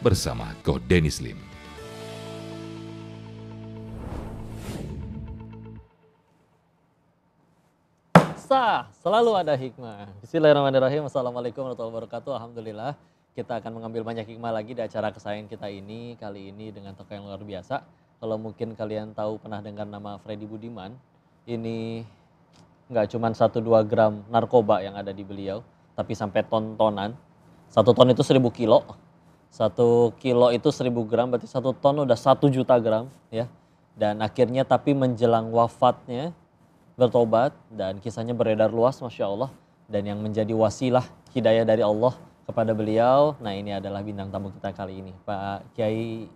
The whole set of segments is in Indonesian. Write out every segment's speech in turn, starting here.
bersama Ko Dennis Lim. Selalu ada hikmah. Bismillahirrahmanirrahim. Assalamualaikum warahmatullahi wabarakatuh. Alhamdulillah kita akan mengambil banyak hikmah lagi di acara kesayangan kita ini. Kali ini dengan tokoh yang luar biasa. Kalau mungkin kalian tahu pernah dengar nama Freddy Budiman. Ini nggak cuma 1-2 gram narkoba yang ada di beliau. Tapi sampai ton-tonan. 1 ton itu 1000 kilo. 1 kilo itu 1000 gram berarti 1 ton udah 1 juta gram. Ya. Dan akhirnya tapi menjelang wafatnya bertobat dan kisahnya beredar luas Masya Allah. Dan yang menjadi wasilah hidayah dari Allah kepada beliau. Nah ini adalah bintang tamu kita kali ini Pak Kiai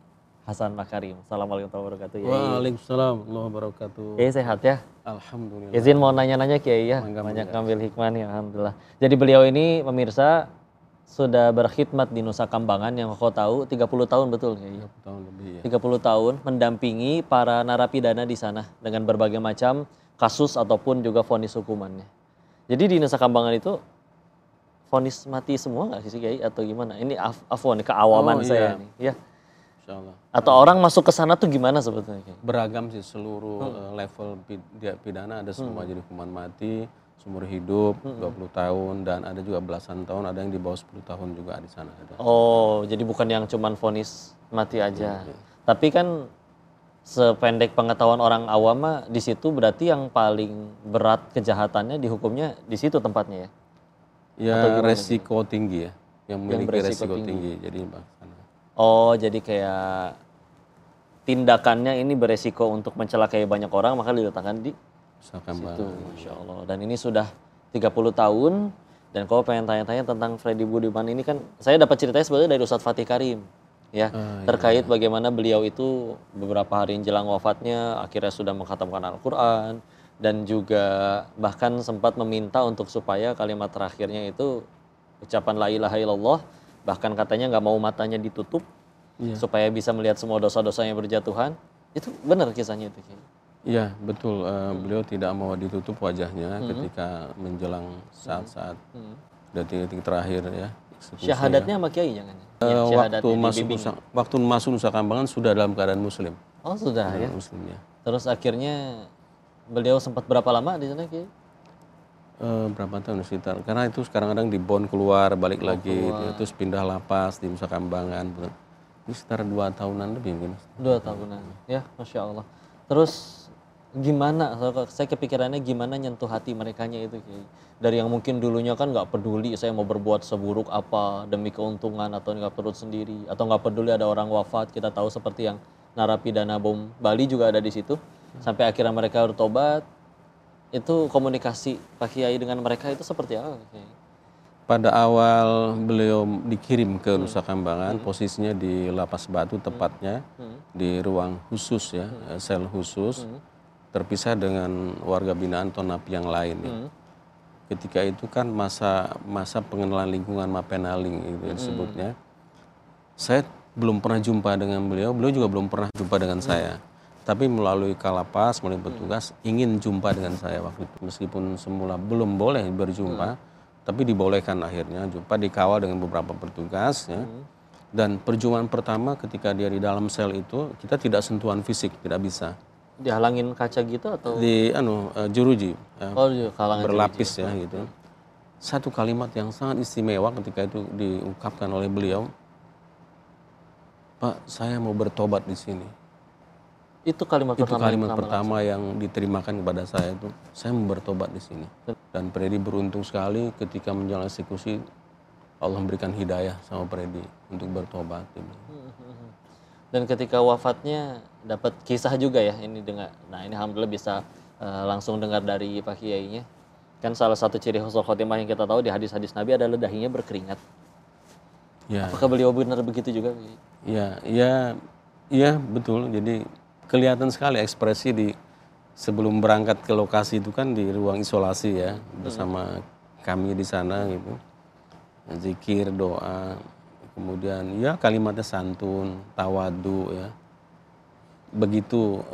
Hasan Makarim. Assalamualaikum warahmatullahi wabarakatuh. Waalaikumsalam warahmatullahi wabarakatuh. Kiai sehat ya? Alhamdulillah. Izin mau nanya-nanya Kiai ya, banyak ngambil hikmah nih Alhamdulillah. Jadi beliau ini pemirsa sudah berkhidmat di Nusa Kambangan yang kau tahu 30 tahun betul Kiai? 30 tahun lebih ya. 30 tahun mendampingi para narapidana di sana dengan berbagai macam kasus ataupun juga vonis hukumannya. Jadi di Nusa Kambangan itu vonis mati semua nggak sih Kiai atau gimana? Ini afwan keawaman saya nih. Ya. Insyaallah. Atau orang masuk ke sana tuh gimana sebetulnya Kiai? Beragam sih seluruh level pidana ada semua jadi hukuman mati, seumur hidup 20 tahun dan ada juga belasan tahun, ada yang di bawah 10 tahun juga di sana ada. Oh, jadi bukan yang cuman vonis mati aja. Tapi kan sependek pengetahuan orang awam mah di situ berarti yang paling berat kejahatannya dihukumnya di situ tempatnya ya. Ya resiko tinggi ya, yang memiliki resiko tinggi. Jadi sana. Oh, jadi kayak tindakannya ini beresiko untuk mencelakai banyak orang maka diletakkan di situ. Masya Allah. Dan ini sudah 30 tahun dan kalau pengen tanya-tanya tentang Freddy Budiman ini kan saya dapat ceritanya sebenarnya dari Ustadz Fatih Karim. Ya, terkait bagaimana beliau itu beberapa hari jelang wafatnya akhirnya sudah mengkhatamkan Al-Quran dan juga bahkan sempat meminta untuk supaya kalimat terakhirnya itu ucapan la ilaha illallah, bahkan katanya nggak mau matanya ditutup supaya bisa melihat semua dosa-dosanya berjatuhan. Itu benar kisahnya itu? Iya betul, beliau tidak mau ditutup wajahnya ketika menjelang saat-saat detik-detik terakhir ya. Syahadatnya sama Kiai jangan? Waktu masuk Nusa Kambangan sudah dalam keadaan muslim. Oh sudah ya? Muslim ya. Terus akhirnya beliau sempat berapa lama di sana Kiai? Berapa tahun sekitar, karena itu kadang-kadang di Bon keluar, balik lagi, terus pindah lapas di Nusa Kambangan. Ini sekitar 2 tahunan lebih mungkin. 2 tahunan, ya Masya Allah. Terus gimana, saya kepikirannya gimana nyentuh hati merekanya itu Kiai? Dari yang mungkin dulunya kan nggak peduli saya mau berbuat seburuk apa demi keuntungan atau nggak perut sendiri atau nggak peduli ada orang wafat, kita tahu seperti yang narapidana bom Bali juga ada di situ sampai akhirnya mereka bertobat. Itu komunikasi Pak Kiai dengan mereka itu seperti apa Kiai? Pada awal beliau dikirim ke Nusa Kambangan, posisinya di Lapas Batu tepatnya di ruang khusus ya, sel khusus, terpisah dengan warga binaan atau napi yang lain. Ya. Ketika itu kan masa pengenalan lingkungan Mapenaling gitu disebutnya. Saya belum pernah jumpa dengan beliau juga belum pernah jumpa dengan saya. Tapi melalui Kalapas, melalui petugas ingin jumpa dengan saya waktu itu. Meskipun semula belum boleh berjumpa, tapi dibolehkan akhirnya jumpa, dikawal dengan beberapa petugas. Ya. Dan perjumpaan pertama ketika dia di dalam sel itu, kita tidak sentuhan fisik, tidak bisa. Dihalangin kaca gitu atau? Di jeruji, berlapis jeruji. Ya gitu. Satu kalimat yang sangat istimewa ketika itu diungkapkan oleh beliau, Pak, saya mau bertobat di sini. Itu kalimat pertama yang diterimakan kepada saya itu, saya mau bertobat di sini. Dan Freddy beruntung sekali ketika menjalani eksekusi, Allah memberikan hidayah sama Freddy untuk bertobat. Dan ketika wafatnya dapat kisah juga ya ini dengar. Nah ini alhamdulillah bisa langsung dengar dari Pak Kiainya. Kan salah satu ciri husnul khotimah yang kita tahu di hadis-hadis Nabi adalah dahinya berkeringat. Ya. Apakah beliau benar begitu juga? Iya betul. Jadi kelihatan sekali ekspresi di sebelum berangkat ke lokasi itu kan di ruang isolasi ya bersama kami di sana gitu. Zikir, doa, kemudian ya kalimatnya santun, tawadu ya. Begitu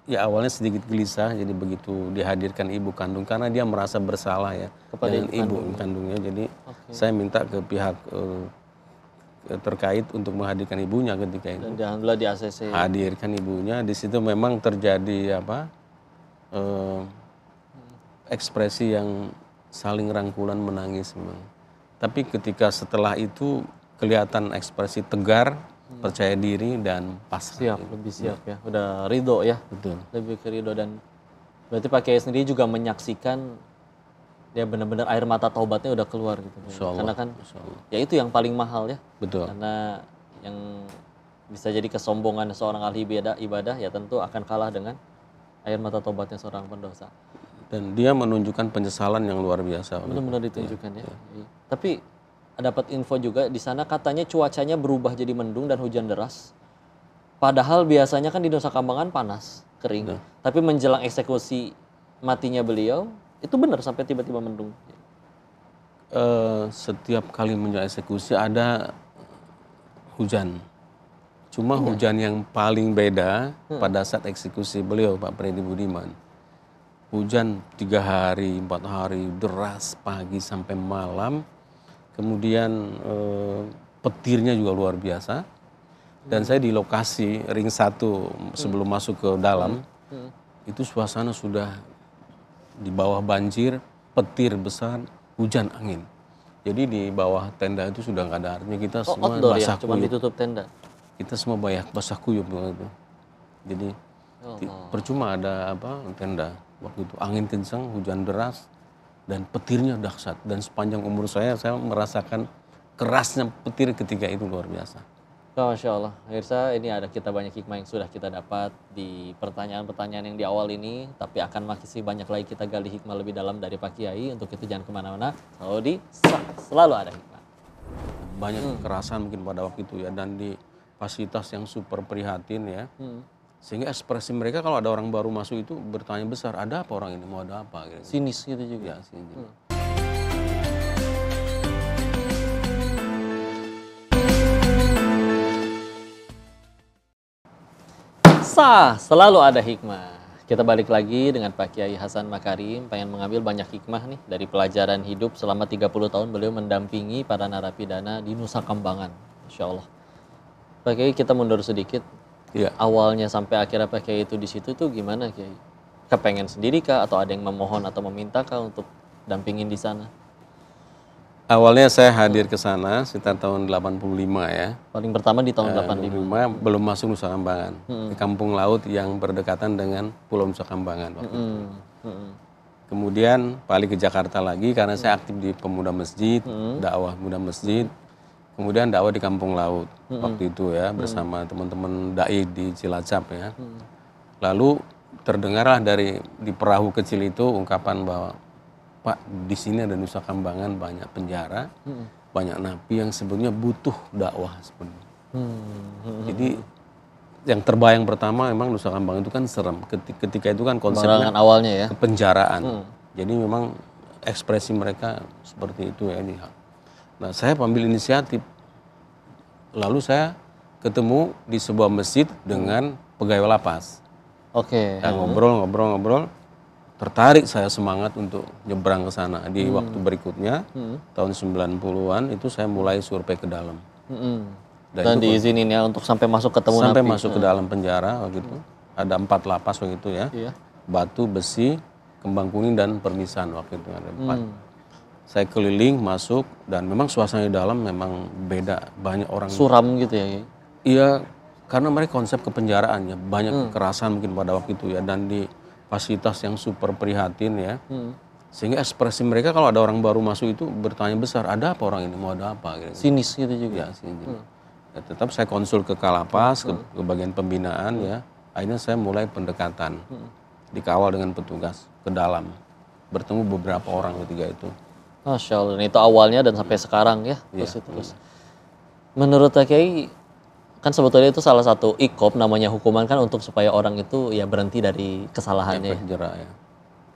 ya awalnya sedikit gelisah, jadi begitu dihadirkan ibu kandung karena dia merasa bersalah ya kepada ibu kandungnya. Jadi saya minta ke pihak terkait untuk menghadirkan ibunya ketika itu. Dan alhamdulillah di ACC. Hadirkan ibunya, di situ memang terjadi ekspresi yang saling rangkulan menangis memang. Tapi ketika setelah itu kelihatan ekspresi tegar, percaya diri dan pasrah. Siap, lebih siap ya. Udah ridho ya. Betul. Lebih ke ridho, dan berarti Pak Kiai sendiri juga menyaksikan ya benar-benar air mata taubatnya udah keluar gitu. Insya Allah, Karena kan insya Allah. ya itu yang paling mahal ya. Betul. Karena yang bisa jadi kesombongan seorang ahli ibadah ya tentu akan kalah dengan air mata taubatnya seorang pendosa. Dan dia menunjukkan penyesalan yang luar biasa. Benar-benar ditunjukkan ya. Tapi dapat info juga di sana katanya cuacanya berubah jadi mendung dan hujan deras. Padahal biasanya kan di Nusa Kambangan panas, kering. Tapi menjelang eksekusi matinya beliau, itu benar sampai tiba-tiba mendung. Setiap kali menjelang eksekusi ada hujan. Cuma hujan yang paling beda pada saat eksekusi beliau, Pak Freddy Budiman. Hujan 3 hari, 4 hari, deras pagi sampai malam. Kemudian petirnya juga luar biasa. Dan saya di lokasi ring 1 sebelum masuk ke dalam, itu suasana sudah di bawah banjir, petir besar, hujan angin. Jadi di bawah tenda itu sudah nggak ada, artinya kita semua outdoor basah ya, cuma kuyup. ditutup tenda. Kita semua basah kuyup waktu itu. Jadi percuma ada tenda. Waktu itu angin kencang, hujan deras, dan petirnya dahsyat. Dan sepanjang umur saya merasakan kerasnya petir ketika itu luar biasa. Oh, Masya Allah. Pemirsa, ini ada kita banyak hikmah yang sudah kita dapat di pertanyaan-pertanyaan yang di awal ini. Tapi akan masih banyak lagi kita gali hikmah lebih dalam dari Pak Kiai. Untuk itu jangan kemana-mana. Selalu ada hikmah. Banyak kekerasan mungkin pada waktu itu ya. Dan di fasilitas yang super prihatin ya. Sehingga ekspresi mereka kalau ada orang baru masuk itu bertanya besar. Ada apa orang ini? Mau ada apa? Gitu. Sinis gitu juga. Ya, sinis. Selalu ada hikmah. Kita balik lagi dengan Pak Kiai Hasan Makarim, pengen mengambil banyak hikmah nih dari pelajaran hidup selama 30 tahun beliau mendampingi para narapidana di Nusa Kambangan. Insya Allah. Pak Kiai, kita mundur sedikit. Ya. Awalnya sampai akhirnya Pak Kiai itu di situ tuh gimana Kiai? Kepengen sendiri kah atau ada yang memohon atau meminta kah untuk dampingin di sana? Awalnya saya hadir ke sana sekitar tahun 85 ya. Paling pertama di tahun 85. Belum masuk Nusa Kambangan. Di kampung laut yang berdekatan dengan Pulau Nusa Kambangan waktu itu. Kemudian balik ke Jakarta lagi karena saya aktif di pemuda masjid, dakwah muda masjid. Kemudian dakwah di kampung laut waktu itu ya bersama teman-teman dai di Cilacap ya. Lalu terdengarlah di perahu kecil itu ungkapan bahwa Pak, di sini ada Nusa Kambangan banyak penjara, banyak napi yang sebetulnya butuh dakwah sebenarnya. Jadi yang terbayang pertama memang Nusa Kambangan itu kan serem. Ketika itu kan konsepnya awalnya ya. Kepenjaraan. Jadi memang ekspresi mereka seperti itu ya. Nah, saya ambil inisiatif. Lalu saya ketemu di sebuah masjid dengan pegawai lapas. Oke. Nah, ngobrol. Tertarik saya semangat untuk nyebrang ke sana. Di waktu berikutnya, tahun 90-an itu saya mulai survei ke dalam. Dan diizinin ya untuk sampai masuk ketemu sampai napi. masuk ke dalam penjara waktu itu. Ada 4 lapas waktu itu ya. Iya. Batu, besi, kembang kuning, dan permisan waktu itu ada 4. Saya keliling, masuk, dan memang suasana di dalam memang beda. Banyak orang. Suram gitu ya. Iya, karena mereka konsep kepenjaraannya. Banyak kekerasan mungkin pada waktu itu ya. Dan di fasilitas yang super prihatin ya. Sehingga ekspresi mereka kalau ada orang baru masuk itu bertanya besar, ada apa orang ini? Mau ada apa? Gitu. Sinis gitu juga. Ya, sinis. Ya, tetap saya konsul ke Kalapas, ke bagian pembinaan ya. Akhirnya saya mulai pendekatan. Dikawal dengan petugas ke dalam. Bertemu beberapa orang ketika itu. Masya Allah, itu awalnya dan sampai sekarang ya. Terus. Menurut Pak Kiai, kan sebetulnya itu salah satu iqab namanya hukuman kan untuk supaya orang itu ya berhenti dari kesalahannya. Jerah, ya.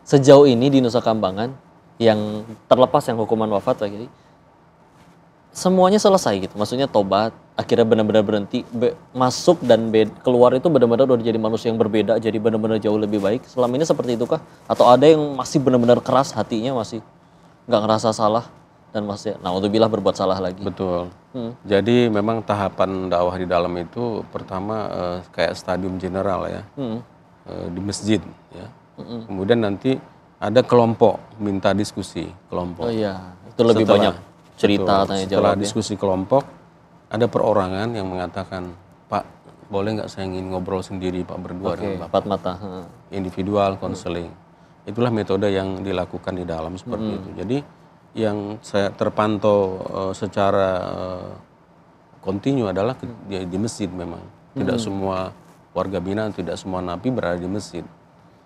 Sejauh ini di Nusa Kambangan yang terlepas yang hukuman wafat Pak Kiai, semuanya selesai gitu. Maksudnya tobat, akhirnya benar-benar berhenti, masuk dan keluar itu benar-benar udah jadi manusia yang berbeda, jadi benar-benar jauh lebih baik. Selama ini seperti itu kah? Atau ada yang masih benar-benar keras hatinya, masih nggak ngerasa salah? dan masih naudzubillah berbuat salah lagi. Betul. Jadi memang tahapan dakwah di dalam itu pertama kayak stadium general ya, di masjid ya. Kemudian nanti ada kelompok minta diskusi kelompok. Oh iya, itu lebih banyak cerita tanya jawab. Setelah diskusi kelompok, ada perorangan yang mengatakan, Pak, boleh nggak saya ingin ngobrol sendiri Pak berdua dengan Bapak? Empat mata. Individual counseling. Itulah metode yang dilakukan di dalam seperti itu. Jadi yang saya terpantau secara kontinu adalah di masjid memang. Tidak semua warga binaan, tidak semua napi berada di masjid.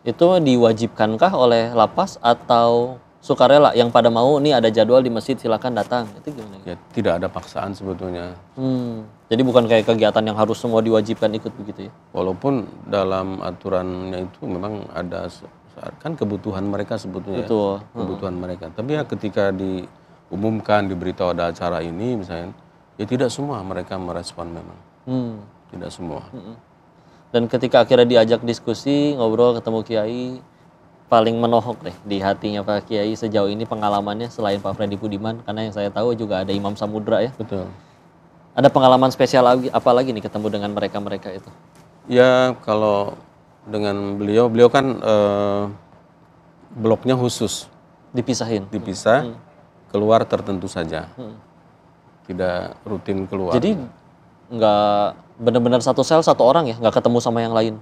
Itu diwajibkankah oleh lapas atau sukarela yang pada mau nih ada jadwal di masjid silakan datang? Itu gimana? Ya, tidak ada paksaan sebetulnya. Jadi bukan kayak kegiatan yang harus semua diwajibkan ikut begitu ya? Walaupun dalam aturannya itu memang ada kan kebutuhan mereka sebetulnya. Betul. Kebutuhan mereka. Tapi ya ketika diumumkan, diberitahu ada acara ini misalnya, ya tidak semua mereka merespon memang. Tidak semua. Dan ketika akhirnya diajak diskusi, ngobrol, ketemu Kiai, paling menohok deh di hatinya Pak Kiai sejauh ini pengalamannya selain Pak Freddy Budiman, karena yang saya tahu juga ada Imam Samudra ya. Betul. Ada pengalaman spesial apa lagi nih ketemu dengan mereka-mereka itu? Ya kalau dengan beliau kan bloknya khusus. Dipisahin? Dipisah, keluar tertentu saja. Tidak rutin keluar. Jadi nggak benar-benar satu sel satu orang ya, nggak ketemu sama yang lain?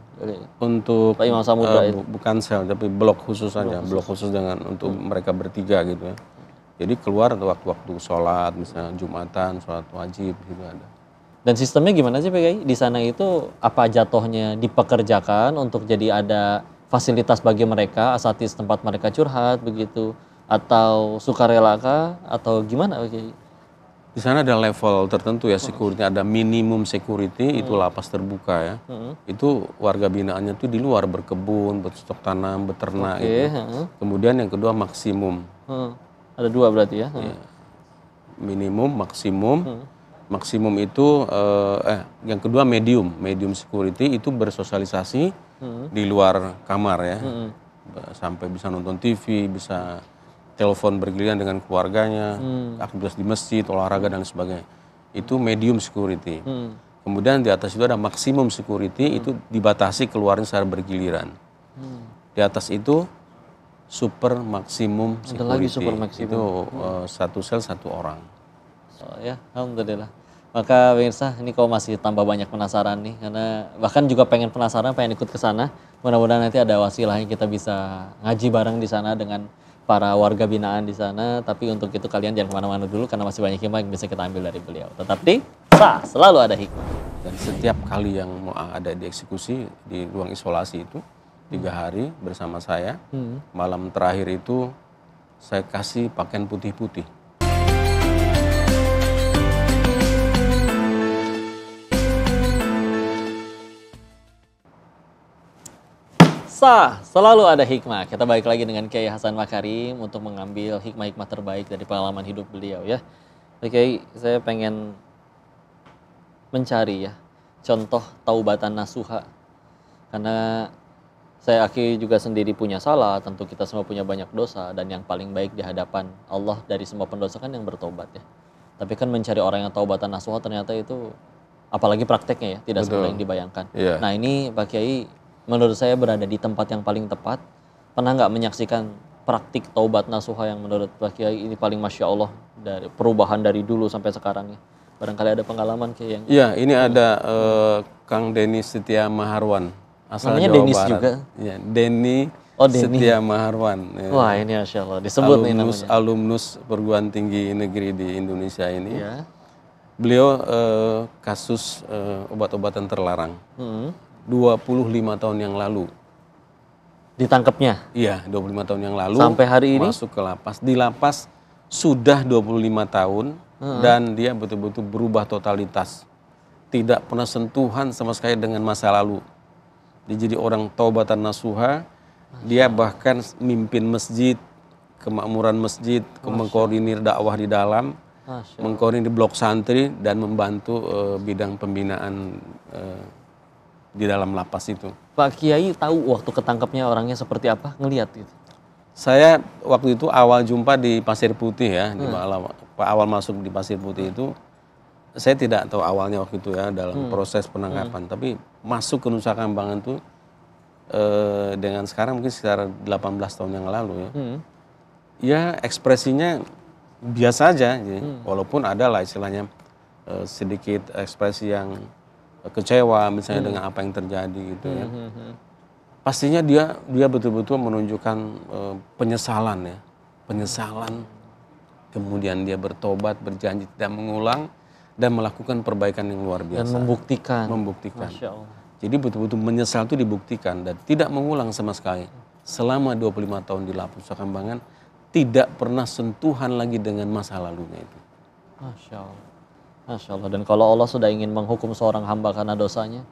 Untuk Pak Imam Samudra bukan sel, tapi blok khusus saja. Blok khusus dengan untuk mereka bertiga gitu ya. Jadi keluar waktu-waktu sholat, misalnya Jumatan, sholat wajib gitu ada. Dan sistemnya gimana sih PKI? Di sana itu apa jatuhnya dipekerjakan untuk jadi ada fasilitas bagi mereka, asatidz tempat mereka curhat begitu? Atau sukarela kah? Atau gimana PKI? Di sana ada level tertentu ya, security, ada minimum security, itu lapas terbuka ya. Itu warga binaannya tuh di luar berkebun, bercocok tanam, beternak gitu. Kemudian yang kedua maksimum. Ada dua berarti ya? Minimum, maksimum. Maksimum itu, yang kedua medium security itu bersosialisasi di luar kamar ya. Sampai bisa nonton TV, bisa telepon bergiliran dengan keluarganya, aktivitas di masjid, olahraga dan sebagainya. Itu medium security. Kemudian di atas itu ada maksimum security, itu dibatasi keluarnya secara bergiliran. Di atas itu super maksimum security. Ada lagi super maksimum. Itu satu sel satu orang. Oh ya, alhamdulillah. Maka pemirsa, ini kau masih tambah banyak penasaran nih, karena bahkan juga pengen penasaran, pengen ikut ke sana. Mudah-mudahan nanti ada wasilahnya kita bisa ngaji bareng di sana dengan para warga binaan di sana. Tapi untuk itu kalian jangan kemana-mana dulu, karena masih banyak hikmah yang bisa kita ambil dari beliau. Tetap di selalu ada hikmah. Dan setiap kali yang mau ada dieksekusi di ruang isolasi itu 3 hari bersama saya, malam terakhir itu saya kasih pakaian putih-putih. Selalu ada hikmah. Kita balik lagi dengan Kiai Hasan Makarim untuk mengambil hikmah-hikmah terbaik dari pengalaman hidup beliau ya. Oke, saya pengen mencari ya contoh taubatan nasuha. Karena saya akui juga sendiri punya salah, tentu kita semua punya banyak dosa, dan yang paling baik di hadapan Allah dari semua pendosa kan yang bertobat ya. Tapi kan mencari orang yang taubatan nasuha ternyata itu apalagi prakteknya ya, tidak semudah yang dibayangkan. Yeah. Nah ini Pak Kiai menurut saya berada di tempat yang paling tepat. Pernah nggak menyaksikan praktik taubat nasuha yang menurut Pak Kiai ini paling Masya Allah dari perubahan dari dulu sampai sekarang ya? Barangkali ada pengalaman Kiai yang... Iya, ini ada Kang Denny Setia Maharwan, asal namanya Jawa Dennis Barat. juga? Ya, Denny Setia Maharwan. Ya. Wah ini Masya Allah, disebut nih namanya. Alumnus perguruan tinggi negeri di Indonesia ini. Ya. Beliau kasus obat-obatan terlarang. 25 tahun yang lalu. Ditangkapnya? Iya, 25 tahun yang lalu. Sampai hari ini? Masuk ke lapas. Di lapas sudah 25 tahun dan dia betul-betul berubah totalitas. Tidak pernah sentuhan sama sekali dengan masa lalu. Dia jadi orang taubatan nasuha. Dia bahkan mimpin masjid, kemakmuran masjid, mengkoordinir dakwah di dalam, mengkoordinir blok santri dan membantu bidang pembinaan di dalam lapas itu. Pak Kiai tahu waktu ketangkapnya orangnya seperti apa? Ngelihat gitu? Saya waktu itu awal jumpa di Pasir Putih ya, di awal masuk di Pasir Putih itu, saya tidak tahu awalnya waktu itu ya dalam proses penangkapan, tapi masuk ke Nusa Kambangan itu dengan sekarang mungkin sekitar 18 tahun yang lalu ya, ya ekspresinya biasa aja, walaupun ada lah istilahnya sedikit ekspresi yang kecewa misalnya dengan apa yang terjadi gitu ya. Pastinya dia betul-betul menunjukkan penyesalan ya, penyesalan. Kemudian dia bertobat, berjanji tidak mengulang dan melakukan perbaikan yang luar biasa. Dan membuktikan. Masya Allah. Jadi betul-betul menyesal itu dibuktikan dan tidak mengulang sama sekali. Selama 25 tahun di Nusa Kambangan tidak pernah sentuhan lagi dengan masa lalunya itu. Masya Allah. Masya Allah. Dan kalau Allah sudah ingin menghukum seorang hamba karena dosanya,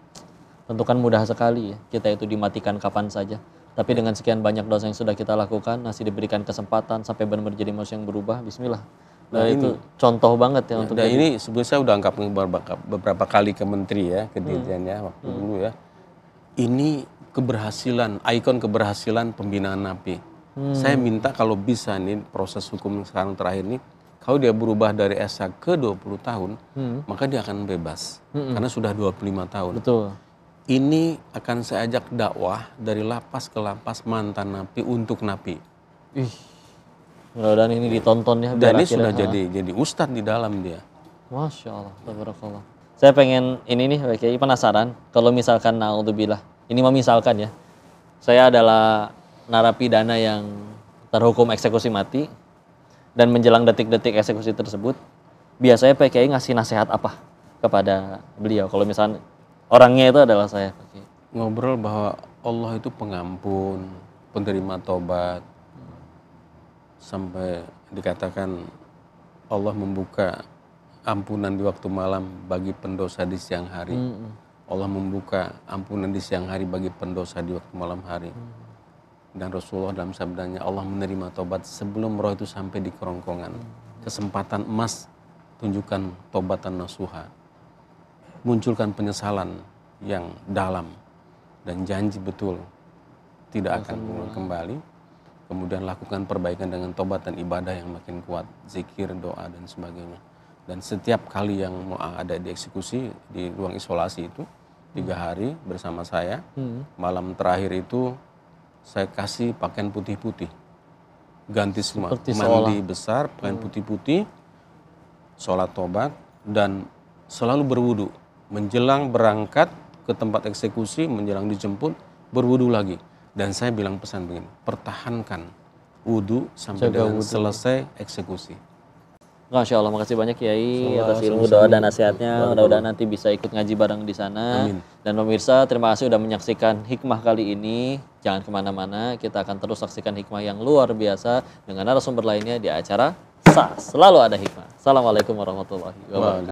tentu kan mudah sekali ya, kita itu dimatikan kapan saja. Tapi dengan sekian banyak dosa yang sudah kita lakukan, masih diberikan kesempatan sampai benar-benar jadi manusia yang berubah, bismillah. Nah itu contoh banget ya untuk dan ini sebetulnya saya udah anggap beberapa kali ke menteri ya, ke dirjen ya waktu dulu ya. Ini keberhasilan, ikon keberhasilan pembinaan napi. Saya minta kalau bisa nih proses hukum sekarang terakhir ini, kalau dia berubah dari SH ke 20 tahun, maka dia akan bebas. Karena sudah 25 tahun. Betul. Ini akan saya ajak dakwah dari lapas ke lapas mantan napi untuk napi. Mudah-mudahan ini ditonton ya. Dan ini sudah jadi ustadz di dalam dia. Masya Allah, tabarakallah. Saya pengen ini nih, Kiai penasaran. Kalau misalkan naudzubillah, ini misalkan ya, saya adalah narapidana yang terhukum eksekusi mati dan menjelang detik-detik eksekusi tersebut, biasanya Pak Kiai ngasih nasihat apa kepada beliau? Kalau misalnya orangnya itu adalah saya. Ngobrol bahwa Allah itu pengampun, penerima tobat. Sampai dikatakan Allah membuka ampunan di waktu malam bagi pendosa di siang hari. Allah membuka ampunan di siang hari bagi pendosa di waktu malam hari. Dan Rasulullah dalam sabdanya, Allah menerima tobat sebelum roh itu sampai di kerongkongan. Kesempatan emas, tunjukkan tobatan nasuha. Munculkan penyesalan yang dalam dan janji betul tidak akan mengulang kembali. Kemudian lakukan perbaikan dengan tobat dan ibadah yang makin kuat, zikir, doa dan sebagainya. Dan setiap kali yang mau ada dieksekusi di ruang isolasi itu 3 hari bersama saya, malam terakhir itu saya kasih pakaian putih-putih, ganti semua, mandi besar, pakaian putih-putih, sholat tobat dan selalu berwudu. Menjelang berangkat ke tempat eksekusi, menjelang dijemput, berwudu lagi. Dan saya bilang pesan begini, pertahankan wudu sampai dengan selesai eksekusi. Masya Allah, makasih banyak Kiai atas ilmu, doa dan nasihatnya. Mudah-mudahan nanti bisa ikut ngaji bareng di sana. Amin. Dan pemirsa, terima kasih sudah menyaksikan hikmah kali ini. Jangan kemana-mana, kita akan terus saksikan hikmah yang luar biasa dengan narasumber lainnya di acara Selalu Ada Hikmah. Assalamualaikum warahmatullahi wabarakatuh.